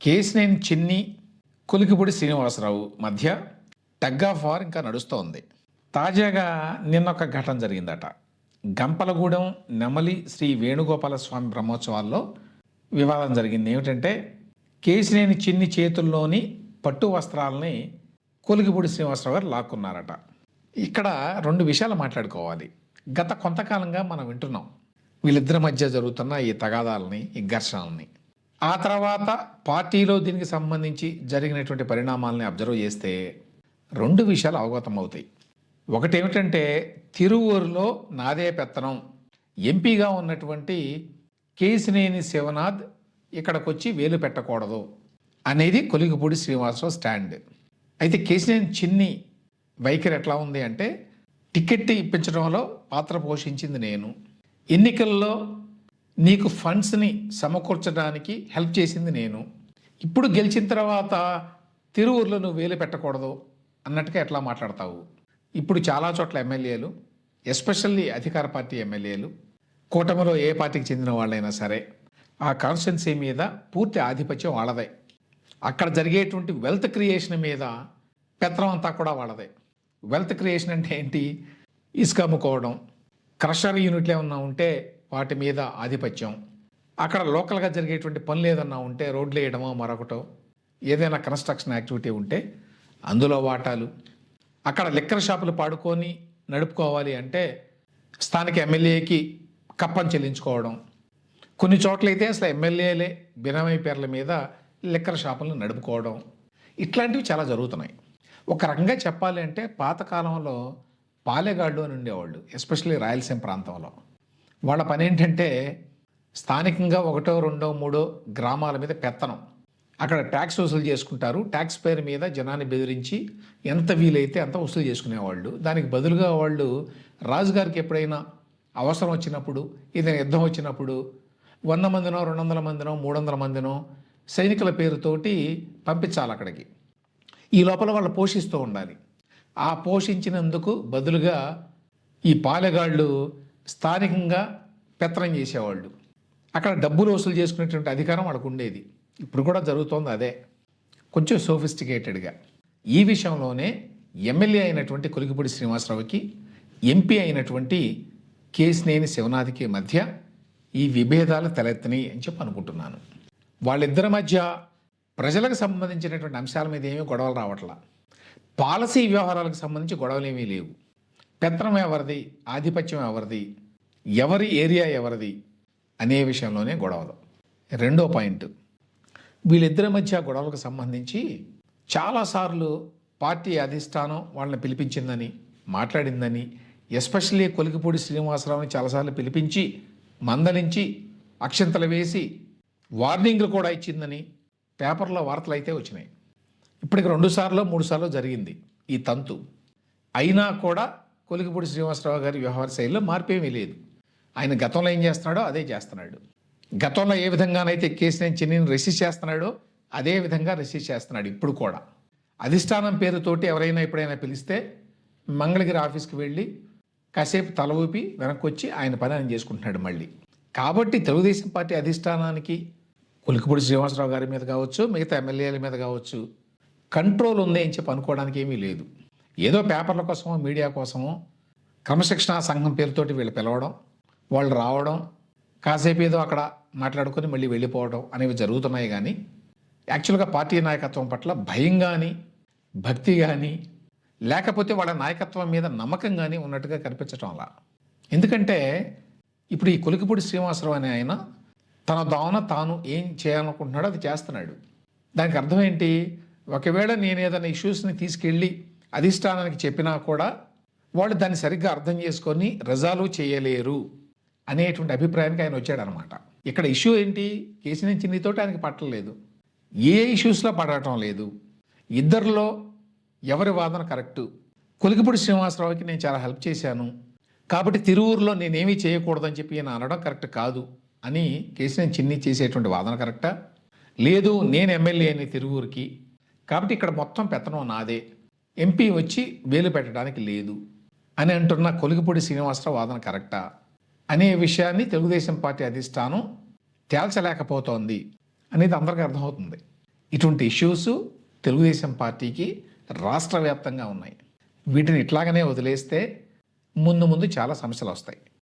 కేశినేని చిన్ని, కొలికిపూడి శ్రీనివాసరావు మధ్య tug of war ఇంకా నడుస్తోంది. తాజాగా నిన్న ఒక ఘటన జరిగిందట. గంపలగూడెం నెమలి శ్రీ వేణుగోపాల స్వామి బ్రహ్మోత్సవాల్లో వివాదం జరిగింది. ఏమిటంటే కేశినేని చిన్ని చేతుల్లోని పట్టు వస్త్రాలని కొలికిపూడి శ్రీనివాసరావు గారు లాక్కున్నారట. ఇక్కడ రెండు విషయాలు మాట్లాడుకోవాలి. గత కొంతకాలంగా మనం వింటున్నాం వీళ్ళిద్దరి మధ్య జరుగుతున్న ఈ తగాదాలని, ఈ ఘర్షణల్ని. ఆ తర్వాత పార్టీలో దీనికి సంబంధించి జరిగినటువంటి పరిణామాలని అబ్జర్వ్ చేస్తే రెండు విషయాలు అవగతం అవుతాయి. ఒకటేమిటంటే తిరువూరులో నాదే పెత్తనం, ఎంపీగా ఉన్నటువంటి కేశినేని శివనాథ్ ఇక్కడికి వచ్చి వేలు పెట్టకూడదు అనేది కొలికిపూడి శ్రీనివాసరావు స్టాండ్. అయితే కేశినేని చిన్ని వైఖరి ఎట్లా ఉంది అంటే, టికెట్ ఇప్పించడంలో పాత్ర పోషించింది నేను, ఎన్నికల్లో నీకు ఫండ్స్ని సమకూర్చడానికి హెల్ప్ చేసింది నేను, ఇప్పుడు గెలిచిన తర్వాత తిరువూరులో నువ్వు వేలు పెట్టకూడదు అన్నట్టుగా ఎట్లా మాట్లాడతావు? ఇప్పుడు చాలా చోట్ల ఎమ్మెల్యేలు, ఎస్పెషల్లీ అధికార పార్టీ ఎమ్మెల్యేలు, కూటమిలో ఏ పార్టీకి చెందిన వాళ్ళైనా సరే ఆ కాన్స్టిట్యున్సీ మీద పూర్తి ఆధిపత్యం వాళ్ళదే. అక్కడ జరిగేటువంటి వెల్త్ క్రియేషన్ మీద పెత్తనం అంతా కూడా వాళ్ళదే. వెల్త్ క్రియేషన్ అంటే ఏంటి? ఇసుక అమ్ముకోవడం, క్రషర్ యూనిట్లు ఏమన్నా ఉంటే వాటి మీద ఆధిపత్యం, అక్కడ లోకల్గా జరిగేటువంటి పనులు ఏదన్నా ఉంటే రోడ్లు వేయడమో మరొకటో, ఏదైనా కన్స్ట్రక్షన్ యాక్టివిటీ ఉంటే అందులో వాటాలు, అక్కడ లిక్కర్ షాపులు పాడుకొని నడుపుకోవాలి అంటే స్థానిక ఎమ్మెల్యేకి కప్పం చెల్లించుకోవడం, కొన్ని చోట్లయితే అసలు ఎమ్మెల్యేలే బినామీ పేర్ల మీద లిక్కర్ షాపులను నడుపుకోవడం, ఇట్లాంటివి చాలా జరుగుతున్నాయి. ఒక రకంగా చెప్పాలి అంటే పాతకాలంలో పాలెగాళ్ళు అని ఉండేవాళ్ళు, ఎస్పెషల్లీ రాయలసీమ ప్రాంతంలో. వాళ్ళ పని ఏంటంటే స్థానికంగా ఒకటో రెండో మూడో గ్రామాల మీద పెత్తనం, అక్కడ ట్యాక్స్ వసూలు చేసుకుంటారు. ట్యాక్స్ పేరు మీద జనాన్ని బెదిరించి ఎంత వీలైతే అంత వసూలు చేసుకునేవాళ్ళు. దానికి బదులుగా వాళ్ళు రాజుగారికి ఎప్పుడైనా అవసరం వచ్చినప్పుడు, ఏదైనా యుద్ధం వచ్చినప్పుడు 100 మందినో 200 మందినో 300 మందినో సైనికుల పేరుతోటి పంపించాలి అక్కడికి. ఈ లోపల వాళ్ళు పోషిస్తూ ఉండాలి. ఆ పోషించినందుకు బదులుగా ఈ పాలెగాళ్ళు స్థానికంగా పెత్తనం చేసేవాళ్ళు. అక్కడ డబ్బులు వసూలు చేసుకునేటువంటి అధికారం వాళ్ళకు ఉండేది. ఇప్పుడు కూడా జరుగుతోంది అదే, కొంచెం సోఫిస్టికేటెడ్గా. ఈ విషయంలోనే ఎమ్మెల్యే అయినటువంటి కొలికిపూడి శ్రీనివాసరావుకి, ఎంపీ అయినటువంటి కేశినేని శివనాథ్కి మధ్య ఈ విభేదాలు తలెత్తని అని చెప్పి అనుకుంటున్నాను. వాళ్ళిద్దరి మధ్య ప్రజలకు సంబంధించినటువంటి అంశాల మీద ఏమీ గొడవలు రావట్లా. పాలసీ వ్యవహారాలకు సంబంధించి గొడవలు ఏమీ లేవు. పెత్తనం ఎవరిది, ఆధిపత్యం ఎవరిది, ఎవరి ఏరియా ఎవరిది అనే విషయంలోనే గొడవలు. రెండో పాయింట్, వీళ్ళిద్దరి మధ్య గొడవలకు సంబంధించి చాలాసార్లు పార్టీ అధిష్టానం వాళ్ళని పిలిపించిందని, మాట్లాడిందని, ఎస్పెషల్లీ కొలికిపూడి శ్రీనివాసరావుని చాలాసార్లు పిలిపించి మందలించి అక్షంతలు వేసి వార్నింగ్లు కూడా ఇచ్చిందని పేపర్లో వార్తలు అయితే వచ్చినాయి. ఇప్పటికి 2 సార్లు 3 సార్లు జరిగింది ఈ తంతు. అయినా కూడా కొలికిపూడి శ్రీనివాసరావు గారి వ్యవహార శైలిలో మార్పేమీ లేదు. ఆయన గతంలో ఏం చేస్తున్నాడో అదే చేస్తున్నాడు. గతంలో ఏ విధంగానైతే కేశినేని చిన్నిని రెసిస్ట్ చేస్తున్నాడో అదే విధంగా రెసిస్ట్ చేస్తున్నాడు ఇప్పుడు కూడా. అధిష్టానం పేరుతోటి ఎవరైనా ఎప్పుడైనా పిలిస్తే మంగళగిరి ఆఫీస్కి వెళ్ళి కాసేపు తల ఊపి వెనక్కి వచ్చి ఆయన పని ఆయన చేసుకుంటున్నాడు మళ్ళీ. కాబట్టి తెలుగుదేశం పార్టీ అధిష్టానానికి కొలికిపూడి శ్రీనివాసరావు గారి మీద కావచ్చు, మిగతా ఎమ్మెల్యేల మీద కావచ్చు కంట్రోల్ ఉంది అని చెప్పి అనుకోవడానికి ఏమీ లేదు. ఏదో పేపర్ల కోసమో మీడియా కోసమో క్రమశిక్షణా సంఘం పేరుతోటి వీళ్ళు పిలవడం, వాళ్ళు రావడం, కాసేపు ఏదో అక్కడ మాట్లాడుకొని మళ్ళీ వెళ్ళిపోవడం అనేవి జరుగుతున్నాయి. కానీ యాక్చువల్గా పార్టీ నాయకత్వం పట్ల భయం కానీ, భక్తి కానీ, లేకపోతే వాళ్ళ నాయకత్వం మీద నమ్మకం కానీ ఉన్నట్టుగా కనిపించడం అలా. ఎందుకంటే ఇప్పుడు ఈ కొలికిపూడి శ్రీనివాసరావు అనే ఆయన తన దావన తాను ఏం చేయాలనుకుంటున్నాడో అది చేస్తున్నాడు. దానికి అర్థం ఏంటి? ఒకవేళ నేను ఏదైనా ఇష్యూస్ని తీసుకెళ్ళి అధిష్టానానికి చెప్పినా కూడా వాళ్ళు దాన్ని సరిగ్గా అర్థం చేసుకొని రిజాల్వ్ చేయలేరు అనేటువంటి అభిప్రాయానికి ఆయన వచ్చాడనమాట. ఇక్కడ ఇష్యూ ఏంటి? కేశినేని చిన్నితోటి ఆయనకి పట్టలేదు, ఏ ఇష్యూస్లో పడటం లేదు. ఇద్దరిలో ఎవరి వాదన కరెక్టు? కొలికిపూడి శ్రీనివాసరావుకి నేను చాలా హెల్ప్ చేశాను కాబట్టి తిరువూరులో నేనేమీ చేయకూడదని చెప్పి ఈయన అనడం కరెక్ట్ కాదు అని కేశినేని చిన్ని చేసేటువంటి వాదన కరెక్టా? లేదు, నేను ఎమ్మెల్యేని తిరువూరుకి కాబట్టి ఇక్కడ మొత్తం పెత్తనం నాదే, ఎంపీ వచ్చి వేలు పెట్టడానికి లేదు అని అంటున్న కొలికిపూడి శ్రీనివాసరావు వాదన కరెక్టా అనే విషయాన్ని తెలుగుదేశం పార్టీ అధిష్టానం తేల్చలేకపోతోంది అనేది అందరికీ అర్థమవుతుంది. ఇటువంటి ఇష్యూస్ తెలుగుదేశం పార్టీకి రాష్ట్ర వ్యాప్తంగా ఉన్నాయి. వీటిని ఇట్లాగనే వదిలేస్తే ముందు ముందు చాలా సమస్యలు వస్తాయి.